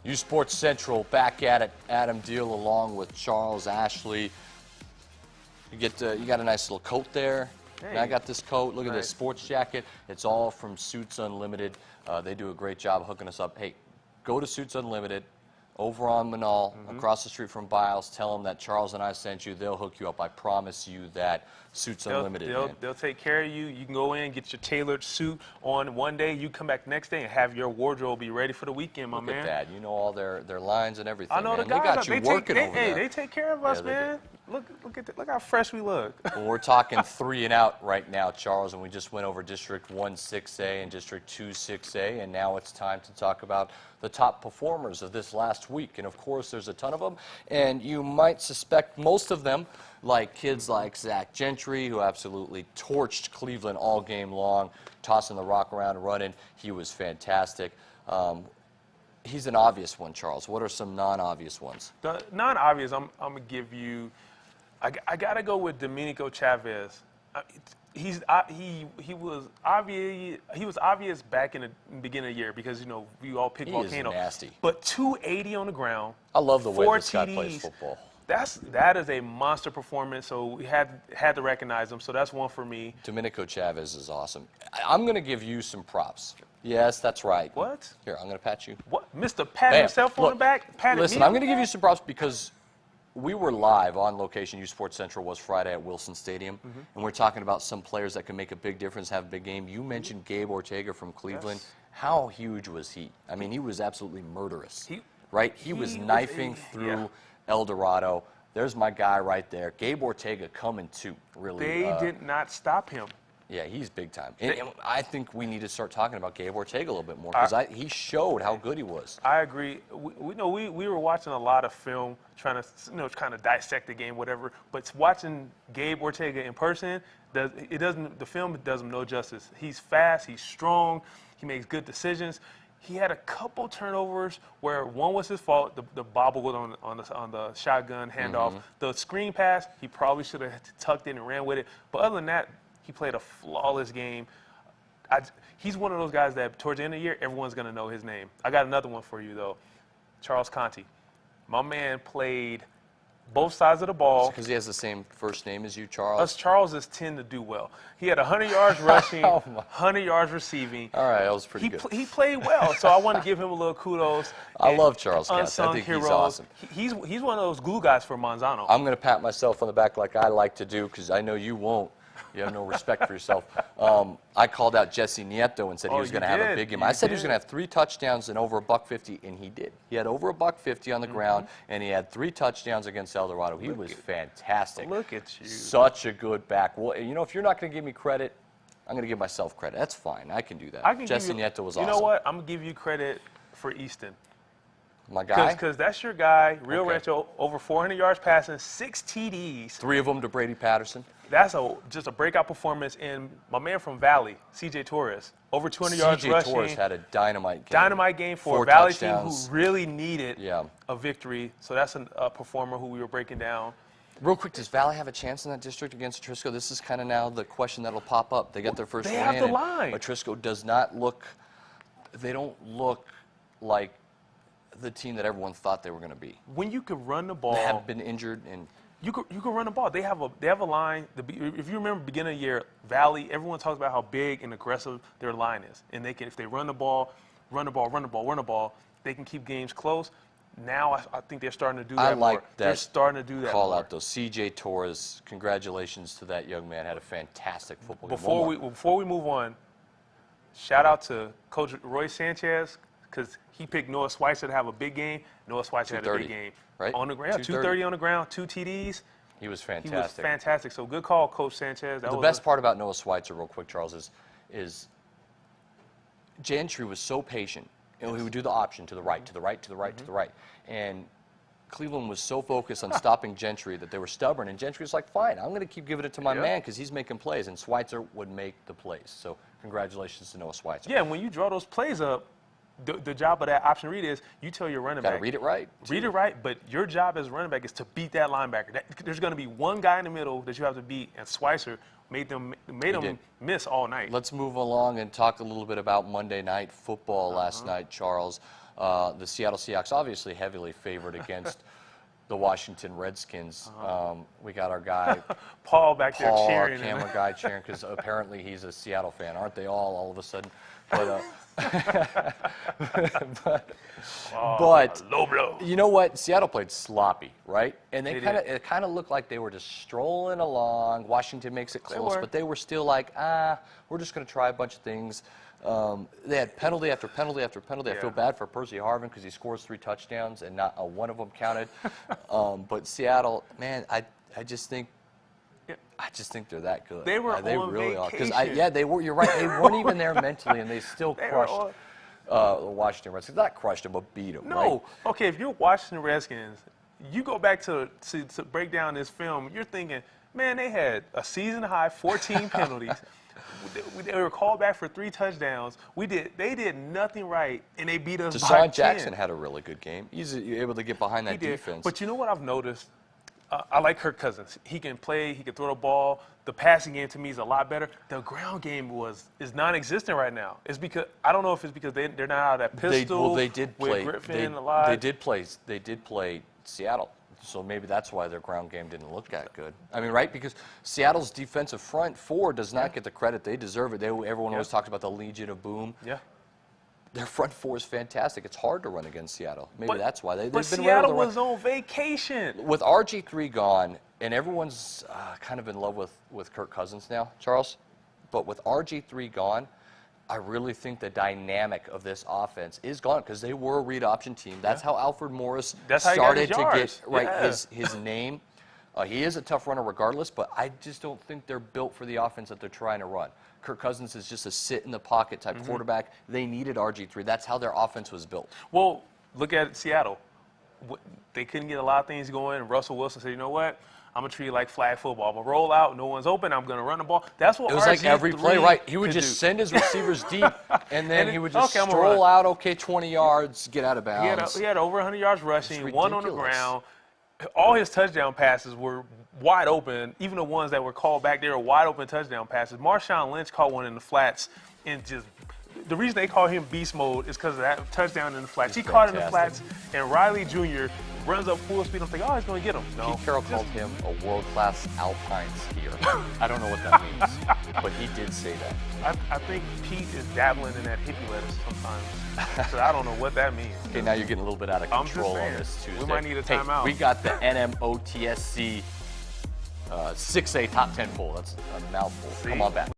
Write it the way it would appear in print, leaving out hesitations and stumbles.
uSportsCentral back at it. Adam Deal along with Charles Ashley. You got a nice little coat there. Hey. And I got this coat. Look at this sports jacket. It's all from Suits Unlimited. They do a great job hooking us up. Hey, go to Suits Unlimited over on Manal, across the street from Biles. Tell them that Charles and I sent you. They'll hook you up. I promise you that. Suits Unlimited. They'll take care of you. You can go in, get your tailored suit on one day. You come back next day and have your wardrobe be ready for the weekend, my man. Look at that. You know all their lines and everything. I know man. the guys. They got you working over there. They take care of us, man. Look how fresh we look. Well, we're talking 3 and out right now, Charles, and we just went over District 1 6A and District 2 6A, and now it's time to talk about the top performers of this last week. And of course, there's a ton of them, and you might suspect most of them, like kids like Zach Gentry, who absolutely torched Cleveland all game long, tossing the rock around, running. He was fantastic. He's an obvious one, Charles. What are some non-obvious ones? The non-obvious, I'm gonna give you. I gotta go with Domenico Chavez. He was obvious back in the beginning of the year because we all picked Volcano. He is nasty. But 280 on the ground. I love the way this guy TDs, plays football. That is a monster performance. So we had to recognize him. So that's one for me. Domenico Chavez is awesome. I'm gonna give you some props. Yes, that's right. What? Here, I'm gonna pat you. What? Mr. Pat himself on the back. Listen, I'm gonna give you some props because we were live on location. uSportsCentral was Friday at Wilson Stadium, and we're talking about some players that can make a big difference, have a big game. You mentioned Gabe Ortega from Cleveland. Yes. How huge was he? I mean, he was absolutely murderous, right? He was knifing through El Dorado. There's my guy right there. Gabe Ortega coming too, really. They did not stop him. Yeah, he's big time. And I think we need to start talking about Gabe Ortega a little bit more because he showed how good he was. I agree. We were watching a lot of film, trying to kind of dissect the game, whatever. But watching Gabe Ortega in person, the film does him no justice. He's fast. He's strong. He makes good decisions. He had a couple turnovers where one was his fault, the bobble on the shotgun handoff. The screen pass, he probably should have tucked in and ran with it. But other than that, he played a flawless game. He's one of those guys that towards the end of the year, everyone's going to know his name. I got another one for you, though. Charles Conti. My man played both sides of the ball. Because he has the same first name as you, Charles? Us Charleses tend to do well. He had 100 yards rushing, 100 yards receiving. All right, that was pretty good. He played well, so I want to give him a little kudos. I love Charles Conti. I think heroes. He's awesome. He's one of those glue guys for Manzano. I'm going to pat myself on the back like I like to do because I know you won't. You have no respect for yourself. I called out Jesse Nieto and said he was going to have a big game. I said he was going to have 3 touchdowns and over $150, and he did. He had over $150 on the ground, and he had 3 touchdowns against El Dorado. He was fantastic. Look at you. Such a good back. Well, if you're not going to give me credit, I'm going to give myself credit. That's fine. I can do that. Jesse Nieto was awesome. You know what? I'm going to give you credit for Easton. My guy? Because that's your guy, Rio Rancho, over 400 yards passing, 6 TDs. 3 of them to Brady Patterson. That's just a breakout performance. And my man from Valley, C.J. Torres, over 200 yards rushing. C.J. Torres had a dynamite game. Dynamite game for a Valley team who really needed a victory. So that's a performer who we were breaking down. Real quick, does Valley have a chance in that district against Atrisco? This is kind of now the question that'll pop up. They get their first win. They have the line. Atrisco does not look – they don't look like the team that everyone thought they were going to be. When you could run the ball. They have been injured and – You can run the ball. They have a line. If you remember beginning of the year, Valley, everyone talks about how big and aggressive their line is. And if they run the ball, they can keep games close. Now I think they're starting to do that more. They're starting to do that call more. out, though. C.J. Torres, congratulations to that young man. Had a fantastic football game. Before we move on, shout out to Coach Roy Sanchez because he picked Noah Schweitzer to have a big game. Noah Schweitzer had a big game. Right? On the ground, 230 on the ground, 2 TDs. He was fantastic. He was fantastic. So good call, Coach Sanchez. The best part about Noah Schweitzer, real quick, Charles, is Gentry was so patient. He would do the option to the right, to the right, to the right, to the right. And Cleveland was so focused on stopping Gentry that they were stubborn. And Gentry was like, fine, I'm going to keep giving it to my man because he's making plays. And Schweitzer would make the plays. So congratulations to Noah Schweitzer. Yeah, and when you draw those plays up, the job of that option read is you tell your running back. Got to read it right. Read it right, but your job as a running back is to beat that linebacker. There's going to be one guy in the middle that you have to beat, and Schweitzer made them miss all night. Let's move along and talk a little bit about Monday Night Football last night, Charles. The Seattle Seahawks obviously heavily favored against the Washington Redskins. We got our guy Paul back there Paul, our cheering. camera guy, cheering because apparently he's a Seattle fan, aren't they all of a sudden? But, but low blow. you know what? Seattle played sloppy, right? And They it kind of looked like they were just strolling along. Washington makes it close, were. but they were still like, we're just going to try a bunch of things. They had penalty after penalty after penalty. I Yeah. feel bad for Percy Harvin because he scores 3 touchdowns and not one of them counted. But Seattle, man, I just think they're that good. They were they on really are. vacation. They were. You're right. They weren't even there mentally, and they still crushed the Washington Redskins. Not crushed them, but beat them. No. Right? Okay, if you're watching the Redskins, you go back to break down this film, you're thinking, man, they had a season-high 14 penalties. They were called back for 3 touchdowns. They did nothing right, and they beat us by 10. Deshaun Jackson had a really good game. He's able to get behind that He did. defense. But you know what I've noticed? I like Kirk Cousins. He can play. He can throw the ball. The passing game to me is a lot better. The ground game is non-existent right now. It's because I don't know if it's because they're not out of that pistol. They did with play. Griffin alive. They did play Seattle. So maybe that's why their ground game didn't look that good. I mean, right? Because Seattle's defensive front 4 does not get the credit they deserve it. Everyone always talks about the Legion of Boom. Yeah. Their front 4 is fantastic. It's hard to run against Seattle. Maybe that's why they've been Seattle able to was on vacation. with RG3 gone, and everyone's kind of in love with Kirk Cousins now, Charles. But with RG3 gone, I really think the dynamic of this offense is gone because they were a read option team. That's how Alfred Morris That's how he got started his to yards. get his name. He is a tough runner regardless, but I just don't think they're built for the offense that they're trying to run. Kirk Cousins is just a sit-in-the-pocket type quarterback. They needed RG3. That's how their offense was built. Well, look at Seattle. They couldn't get a lot of things going, and Russell Wilson said, you know what? I'm going to treat it like flag football. I'm going to roll out. No one's open. I'm going to run the ball. That's what It was like every RG3 play, right? He would could just do. send his receivers deep, and then he would just okay, I'm gonna stroll run. out, 20 yards, get out of bounds. He had over 100 yards rushing, It's 1 on the ridiculous. ground. All his touchdown passes were wide open. Even the ones that were called back, they were wide open touchdown passes. Marshawn Lynch caught one in the flats, and just the reason they call him beast mode is because of that touchdown in the flats. He caught it in the flats, and Riley Jr. runs up full speed. I'm thinking, oh, he's going to get him. No. Pete Carroll called him a world-class alpine skier. I don't know what that means, but he did say that. I think Pete is dabbling in that hippie lettuce sometimes. So I don't know what that means. Okay, now you're getting a little bit out of I'm just control on saying. this Tuesday. We might need a Hey, timeout. we got the NMOTSC 6A top 10 poll. That's a mouthful. See? Come on back.